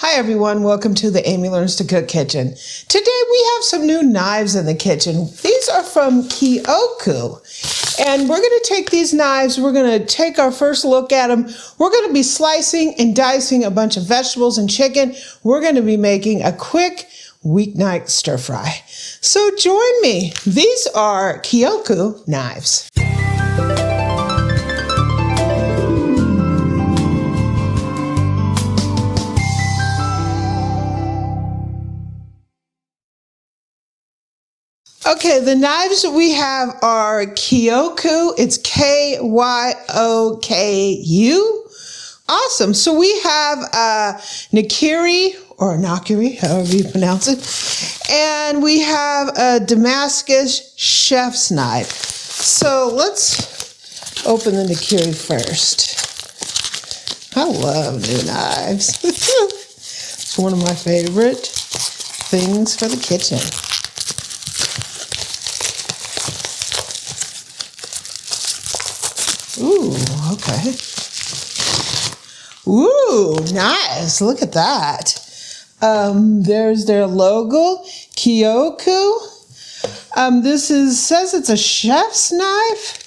Hi everyone, welcome to the Amy Learns to Cook kitchen. Today we have some new knives in the kitchen. These are from Kyoku. And we're going to take these knives, we're going to take our first look at them. We're going to be slicing and dicing a bunch of vegetables and chicken. We're going to be making a quick weeknight stir fry. So join me. These are Kyoku knives. Okay, the knives that we have are Kyoku. It's K-Y-O-K-U. Awesome. So we have Nakiri, or Nakiri, however you pronounce it. And we have a Damascus chef's knife. So let's open the Nakiri first. I love new knives. It's one of my favorite things for the kitchen. Ooh, okay. Ooh, nice. Look at that. There's their logo, Kyoku. This says it's a chef's knife.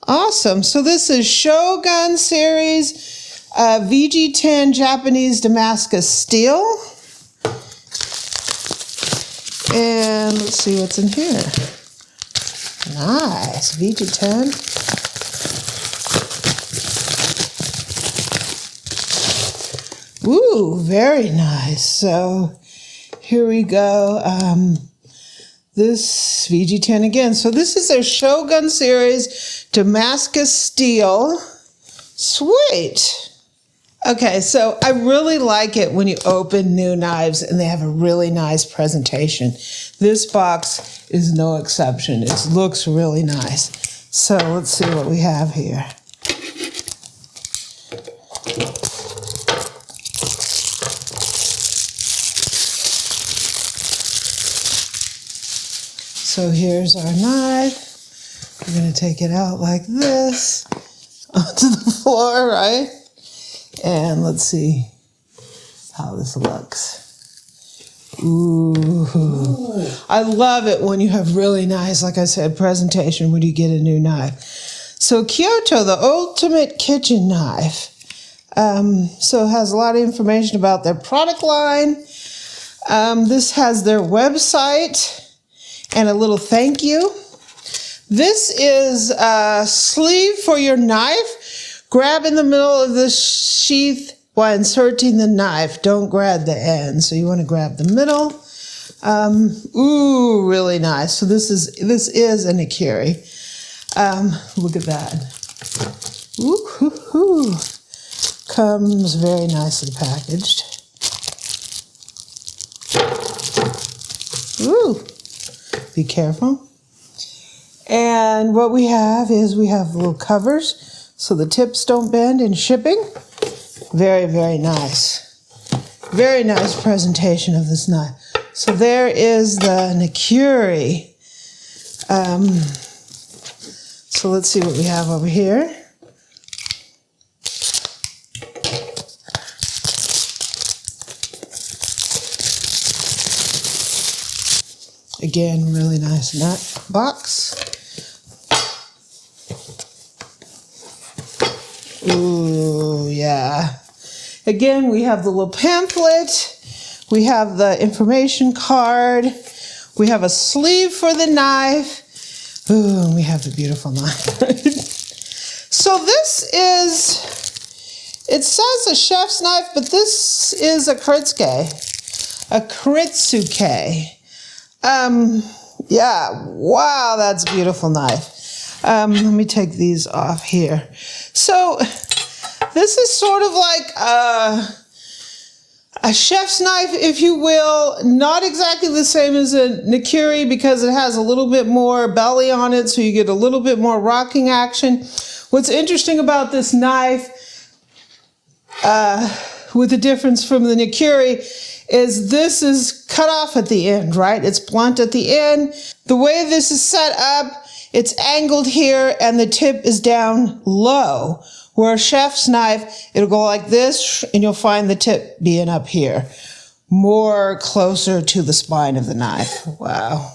Awesome. So this is Shogun series, VG10 Japanese Damascus steel. And let's see what's in here. Nice, VG10. Ooh, very nice. So here we go. This VG10 again. So this is their Shogun series Damascus steel. Sweet. Okay, so I really like it when you open new knives and they have a really nice presentation. This box is no exception. It looks really nice. So let's see what we have here. So here's our knife. We're going to take it out like this onto the floor, right? And let's see how this looks. Ooh. I love it when you have really nice, like I said, presentation when you get a new knife. So Kyoto, the ultimate kitchen knife. So it has a lot of information about their product line. This has their website and a little thank you. This is a sleeve for your knife. Grab in the middle of the sheath while inserting the knife. Don't grab the end. So you want to grab the middle. Ooh, really nice. So this is a Nakiri. Look at that. Ooh, hoo, hoo. Comes very nicely packaged. Ooh, be careful. And what we have is we have little covers so the tips don't bend in shipping. Very, very nice. Very nice presentation of this knife. So there is the Nakiri. So let's see what we have over here. Again, really nice nut box. Ooh, yeah. Again, we have the little pamphlet. We have the information card. We have a sleeve for the knife. Ooh, and we have the beautiful knife. So this is, it says a chef's knife, but this is a Kiritsuke. A Kiritsuke. Yeah, wow, that's a beautiful knife. Let me take these off here. So this is sort of like a chef's knife, if you will. Not exactly the same as a Nakiri because it has a little bit more belly on it, so you get a little bit more rocking action. What's interesting about this knife, with the difference from the Nakiri, is this is cut off at the end, right? It's blunt at the end. The way this is set up, it's angled here and the tip is down low. Where a chef's knife, it'll go like this, and you'll find the tip being up here, more closer to the spine of the knife. Wow.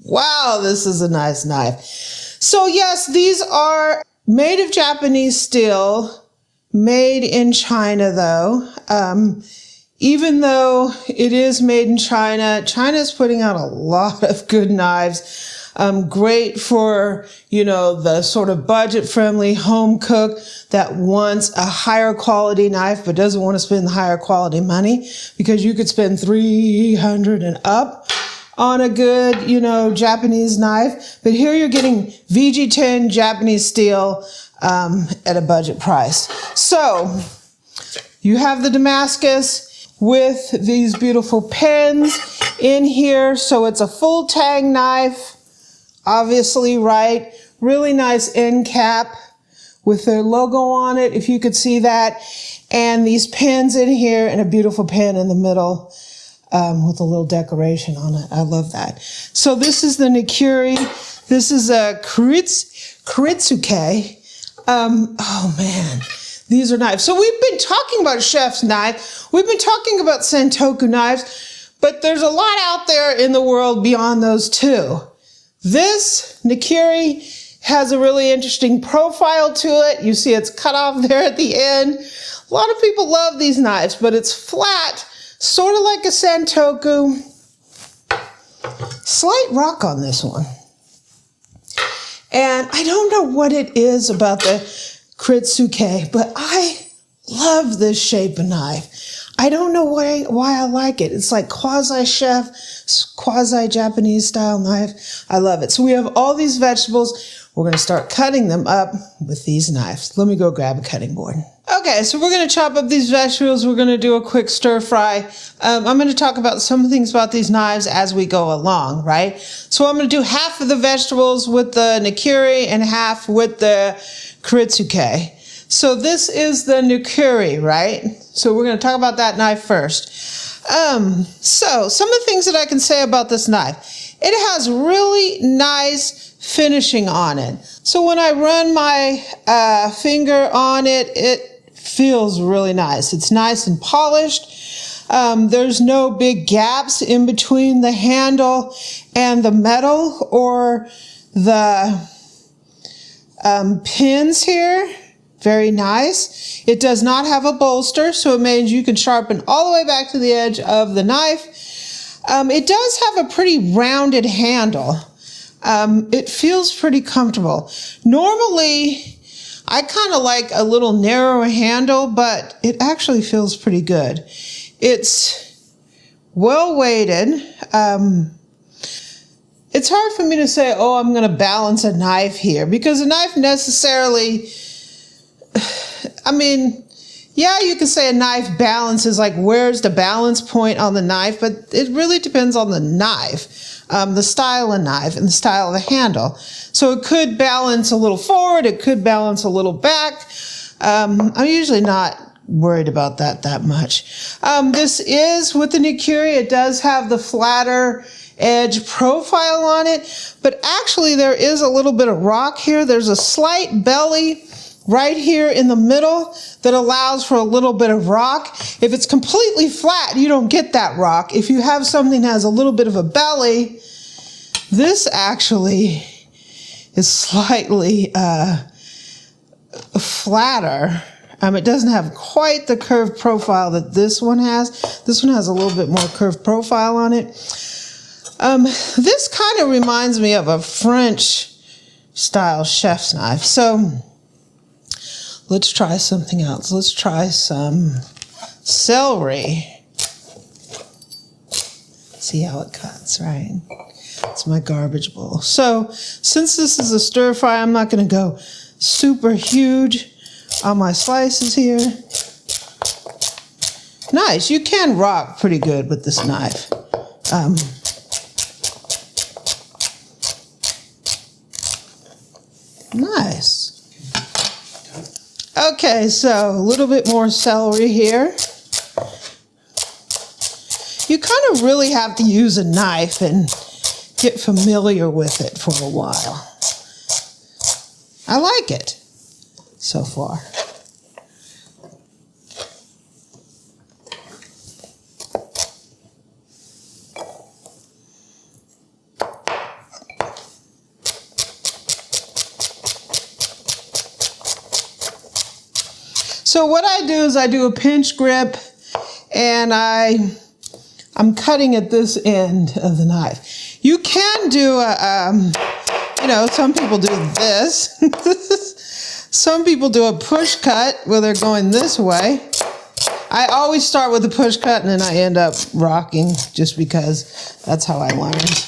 Wow, this is a nice knife. So yes, these are made of Japanese steel, made in China though. Even though it is made in China, China is putting out a lot of good knives. Great for, the sort of budget-friendly home cook that wants a higher quality knife but doesn't want to spend the higher quality money, because you could spend $300 and up on a good, Japanese knife. But here you're getting VG10 Japanese steel at a budget price. So you have the Damascus with these beautiful pins in here. So it's a full tang knife. Obviously, right? Really nice end cap with their logo on it, if you could see that. And these pins in here and a beautiful pin in the middle with a little decoration on it. I love that. So this is the Nakiri. This is a Kiritsuke. Oh man, these are knives. So we've been talking about chef's knife. We've been talking about Sentoku knives, but there's a lot out there in the world beyond those two. This Nakiri has a really interesting profile to it. You see it's cut off there at the end. A lot of people love these knives, but it's flat, sort of like a Sentoku. Slight rock on this one. And I don't know what it is about the Kiritsuke, but I love this shape of knife. I don't know why I like it. It's like quasi-chef, quasi-Japanese style knife. I love it. So we have all these vegetables. We're going to start cutting them up with these knives. Let me go grab a cutting board. Okay, so we're going to chop up these vegetables. We're going to do a quick stir fry. I'm going to talk about some things about these knives as we go along, right? So I'm going to do half of the vegetables with the Nakiri and half with the Kiritsuke. So this is the Nakiri, right? So we're going to talk about that knife first. So some of the things that I can say about this knife. It has really nice finishing on it. So when I run my finger on it, it feels really nice. It's nice and polished. There's no big gaps in between the handle and the metal or the pins here. Very nice. It does not have a bolster, so it means you can sharpen all the way back to the edge of the knife. It does have a pretty rounded handle. It feels pretty comfortable. Normally, I kind of like a little narrower handle, but it actually feels pretty good. It's well weighted. It's hard for me to say, oh, I'm going to balance a knife here, because a knife necessarily, yeah, you can say a knife balances, like where's the balance point on the knife, but it really depends on the knife, the style of knife and the style of the handle. So it could balance a little forward, it could balance a little back. I'm usually not worried about that much. This is with the Nakiri. It does have the flatter edge profile on it, but actually there is a little bit of rock here. There's a slight belly right here in the middle that allows for a little bit of rock. If it's completely flat, you don't get that rock. If you have something that has a little bit of a belly, this actually is slightly flatter. It doesn't have quite the curved profile that this one has. This one has a little bit more curved profile on it. This kind of reminds me of a French style chef's knife. So let's try something else. Let's try some celery. See how it cuts, right? It's my garbage bowl. So since this is a stir fry, I'm not going to go super huge on my slices here. Nice. You can rock pretty good with this knife. Nice. Okay, so a little bit more celery here. You kind of really have to use a knife and get familiar with it for a while. I like it. so far. So what I do is I do a pinch grip, and I'm cutting at this end of the knife. You can do a, you know, some people do this. Some people do a push cut where they're going this way. I always start with a push cut and then I end up rocking just because that's how I learned.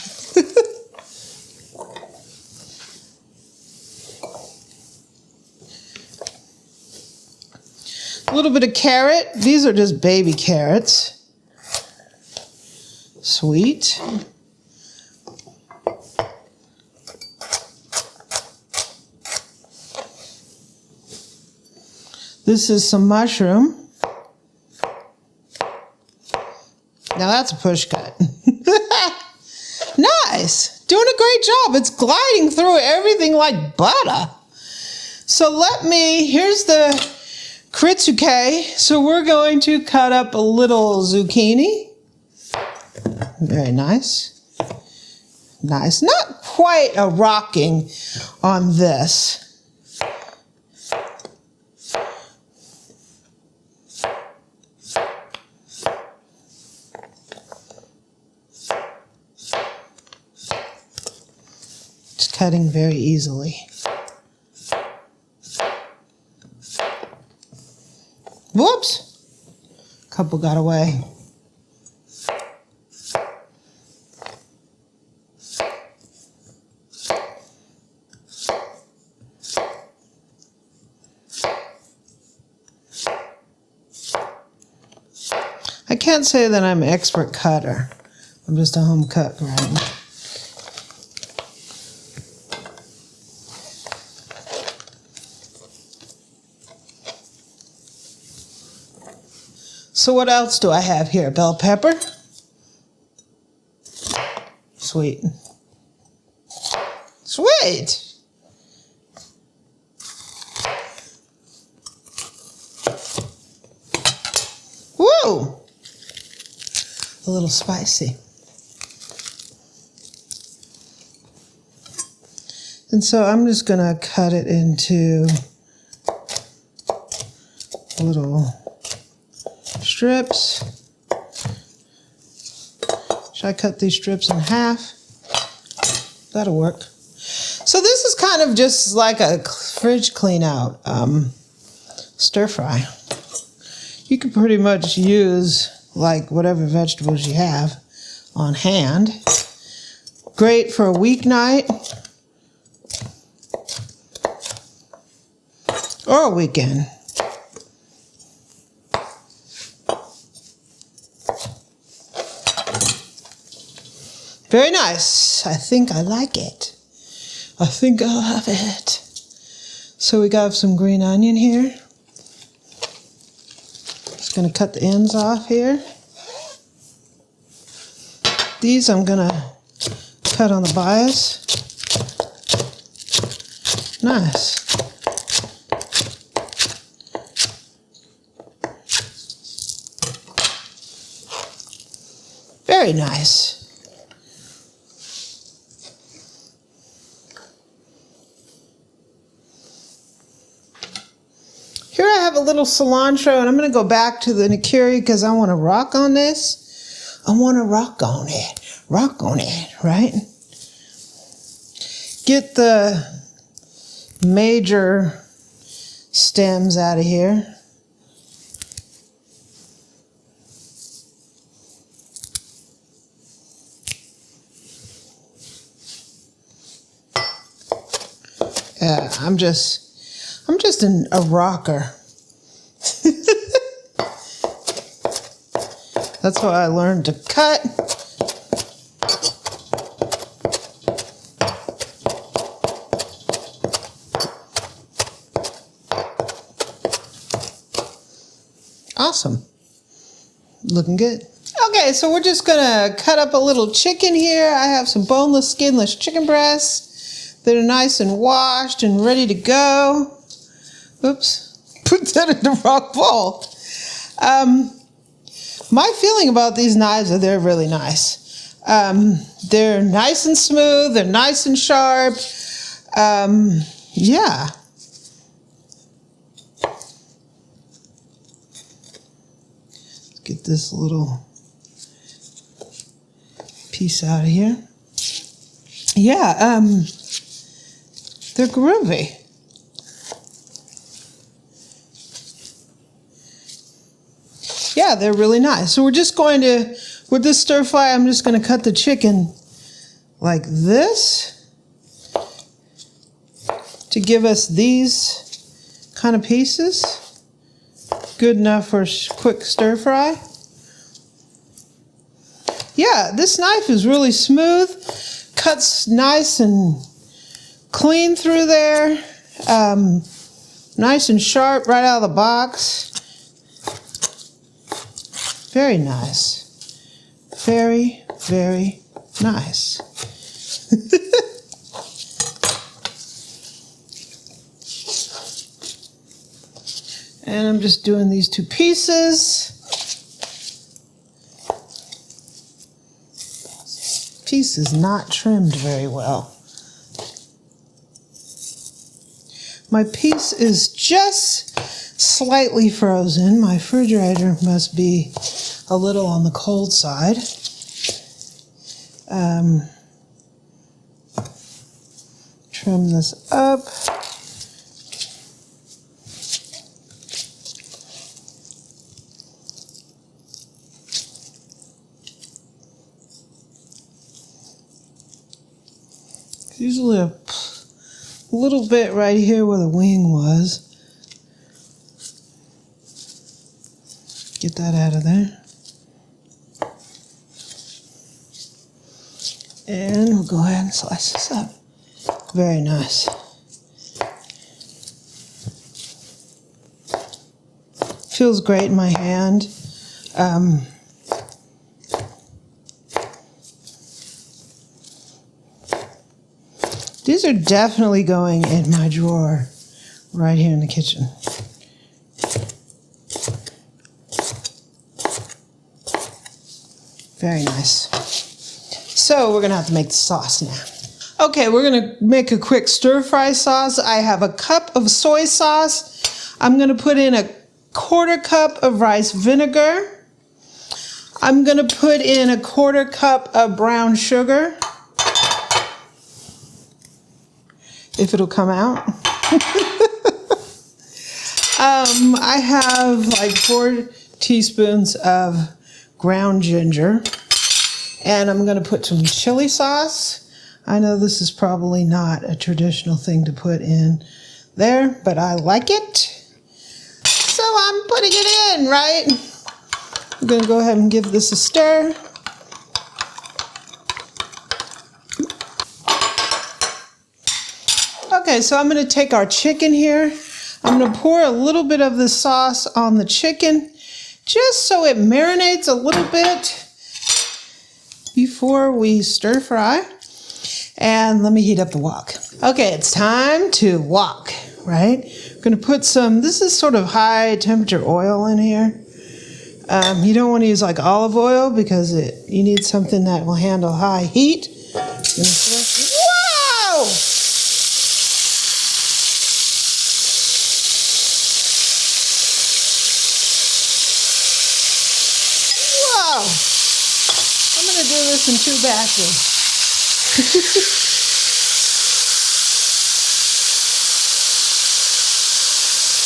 A little bit of carrot. These are just baby carrots. Sweet. This is some mushroom. Now that's a push cut. Nice. Doing a great job. It's gliding through everything like butter. So here's the Kiritsuke. So we're going to cut up a little zucchini. Very nice. Nice. Not quite a rocking on this. Just cutting very easily. Whoops! A couple got away. I can't say that I'm an expert cutter. I'm just a home cook, right? So what else do I have here? Bell pepper. Sweet. Sweet. Woo! A little spicy. And so I'm just going to cut it into little strips. Should I cut these strips in half? That'll work. So this is kind of just like a fridge clean out stir fry. You can pretty much use like whatever vegetables you have on hand. Great for a weeknight or a weekend. Very nice. I think I like it. I think I'll have it. So we got some green onion here. Just going to cut the ends off here. These I'm going to cut on the bias. Nice. Very nice. Here I have a little cilantro, and I'm going to go back to the Nakiri because I want to rock on this. I want to rock on it. Rock on it, right? Get the major stems out of here. Yeah, I'm just a rocker. That's how I learned to cut. Awesome. Looking good. Okay, so we're just gonna cut up a little chicken here. I have some boneless, skinless chicken breasts that are nice and washed and ready to go. Oops, put that in the wrong bowl. My feeling about these knives are they're really nice. They're nice and smooth, they're nice and sharp. Yeah. Let's get this little piece out of here. Yeah, they're groovy. Yeah, they're really nice. So we're just going to, with this stir fry, I'm just going to cut the chicken like this to give us these kind of pieces. Good enough for a quick stir fry. Yeah, this knife is really smooth, cuts nice and clean through there, nice and sharp right out of the box. Very nice. Very, very nice. And I'm just doing these two pieces. Piece is not trimmed very well. My piece is just slightly frozen. My refrigerator must be a little on the cold side. Trim this up. Usually a little bit right here where the wing was. Get that out of there. And we'll go ahead and slice this up. Very nice. Feels great in my hand. These are definitely going in my drawer right here in the kitchen. Very nice. So we're gonna have to make the sauce now. Okay, we're gonna make a quick stir fry sauce. I have a cup of soy sauce. I'm gonna put in a 1/4 cup of rice vinegar. I'm gonna put in a 1/4 cup of brown sugar. If it'll come out. I have like 4 teaspoons of ground ginger. And I'm going to put some chili sauce. I know this is probably not a traditional thing to put in there, but I like it. So I'm putting it in, right? I'm going to go ahead and give this a stir. Okay, so I'm going to take our chicken here. I'm going to pour a little bit of the sauce on the chicken just so it marinates a little bit before we stir fry. And let me heat up the wok. Okay, it's time to wok, right? We're going to put some, this is sort of high temperature oil in here. You don't want to use like olive oil because you need something that will handle high heat. Wow! I'm going to do this in 2 batches.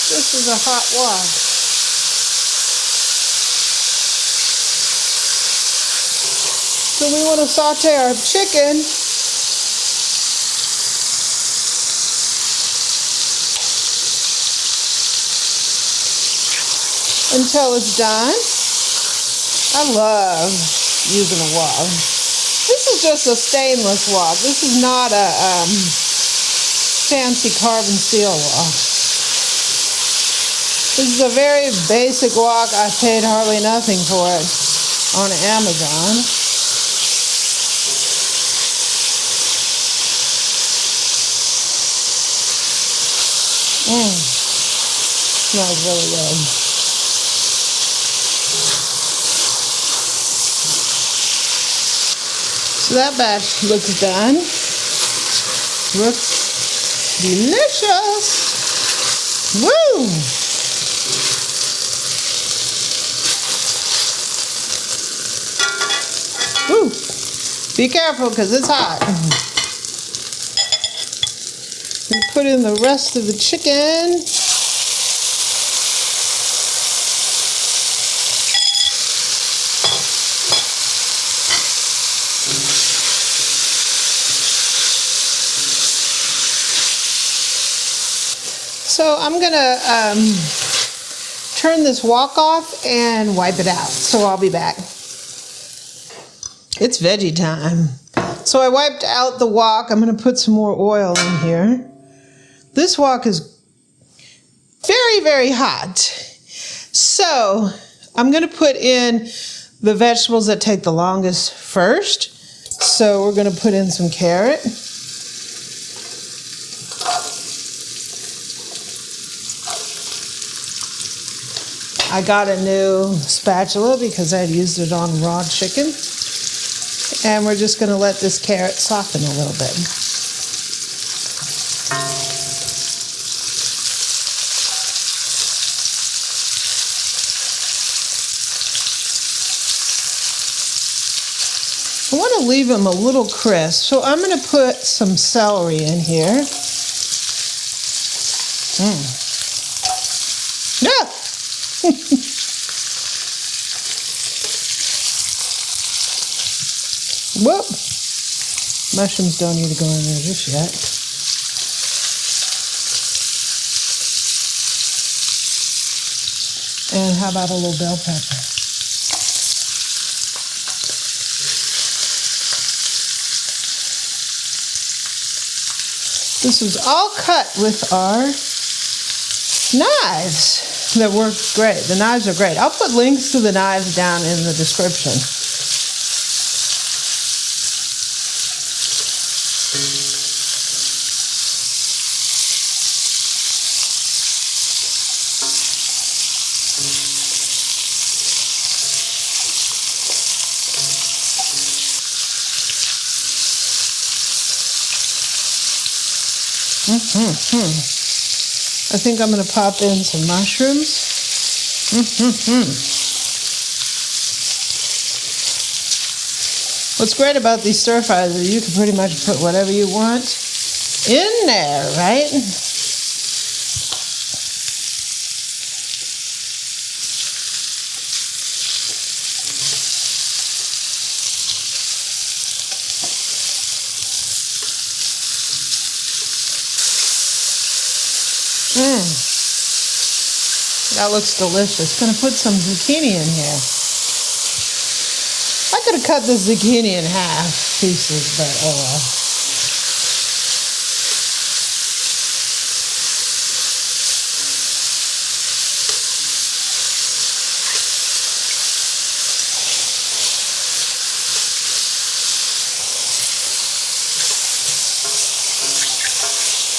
This is a hot wok. So we want to saute our chicken until it's done. I love using a wok. This is just a stainless wok. This is not a fancy carbon steel wok. This is a very basic wok. I paid hardly nothing for it on Amazon. Smells really good. So that batch looks done. Looks delicious. Woo! Woo! Be careful because it's hot. And put in the rest of the chicken. So I'm gonna turn this wok off and wipe it out. So I'll be back. It's veggie time. So I wiped out the wok. I'm gonna put some more oil in here. This wok is very, very hot. So I'm gonna put in the vegetables that take the longest first. So we're gonna put in some carrot. I got a new spatula because I had used it on raw chicken. And we're just gonna let this carrot soften a little bit. I want to leave them a little crisp, so I'm going to put some celery in here. Yeah. Whoop. Mushrooms don't need to go in there just yet. And how about a little bell pepper? This is all cut with our knives that work great. The knives are great. I'll put links to the knives down in the description. I think I'm going to pop in some mushrooms. What's great about these stir fries is you can pretty much put whatever you want in there, right? That looks delicious. Gonna put some zucchini in here. I could have cut the zucchini in half pieces, but oh well.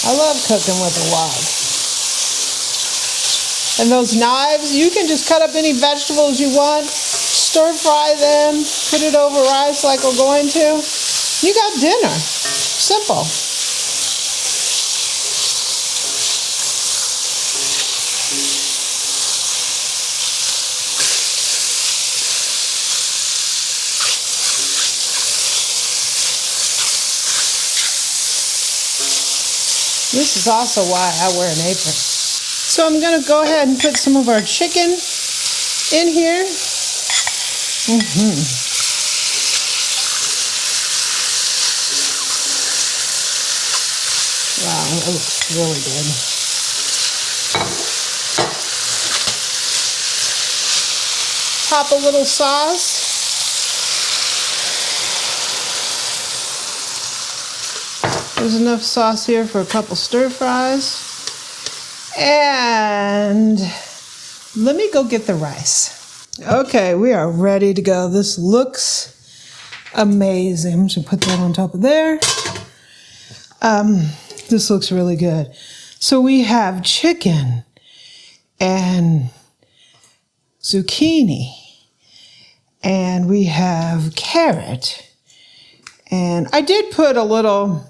I love cooking with a wok. And those knives, you can just cut up any vegetables you want, stir fry them, put it over rice like we're going to. You got dinner. Simple. This is also why I wear an apron. So I'm going to go ahead and put some of our chicken in here. Wow, that looks really good. Pop a little sauce. There's enough sauce here for a couple stir fries. And let me go get the rice. Okay, we are ready to go. This looks amazing. I'm just gonna put that on top of there. This looks really good. So we have chicken and zucchini, and we have carrot, and I did put a little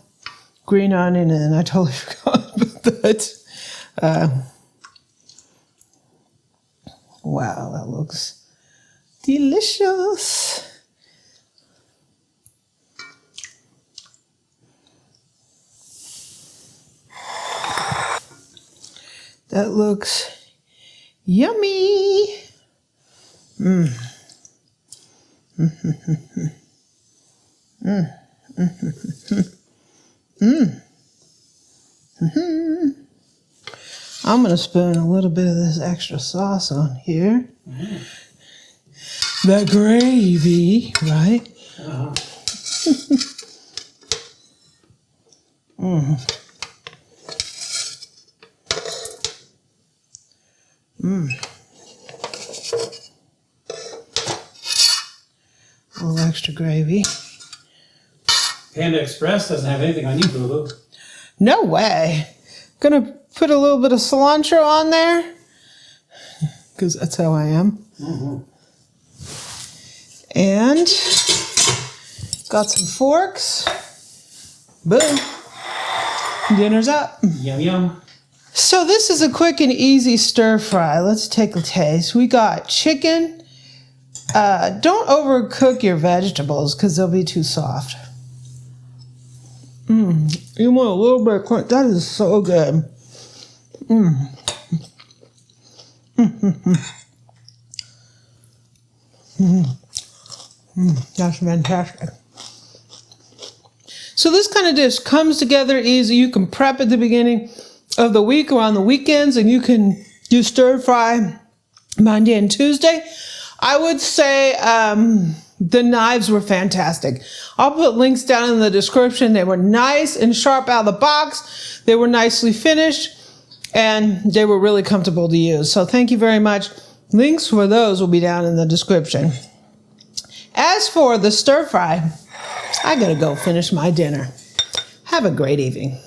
green onion in. I totally forgot about that. Wow, that looks delicious. That looks yummy. I'm going to spoon a little bit of this extra sauce on here. The gravy, right? A little extra gravy. Panda Express doesn't have anything on you, Boo-Boo. No way. Gonna put a little bit of cilantro on there, because that's how I am. And got some forks. Boom. Dinner's up. Yum, yum. So this is a quick and easy stir fry. Let's take a taste. We got chicken. Don't overcook your vegetables because they'll be too soft. You want a little bit of crunch. That is so good. That's fantastic. So this kind of dish comes together easy. You can prep at the beginning of the week or on the weekends, and you can do stir fry Monday and Tuesday. I would say the knives were fantastic. I'll put links down in the description. They were nice and sharp out of the box. They were nicely finished, and they were really comfortable to use. So thank you very much. Links for those will be down in the description. As for the stir fry, I gotta go finish my dinner. Have a great evening.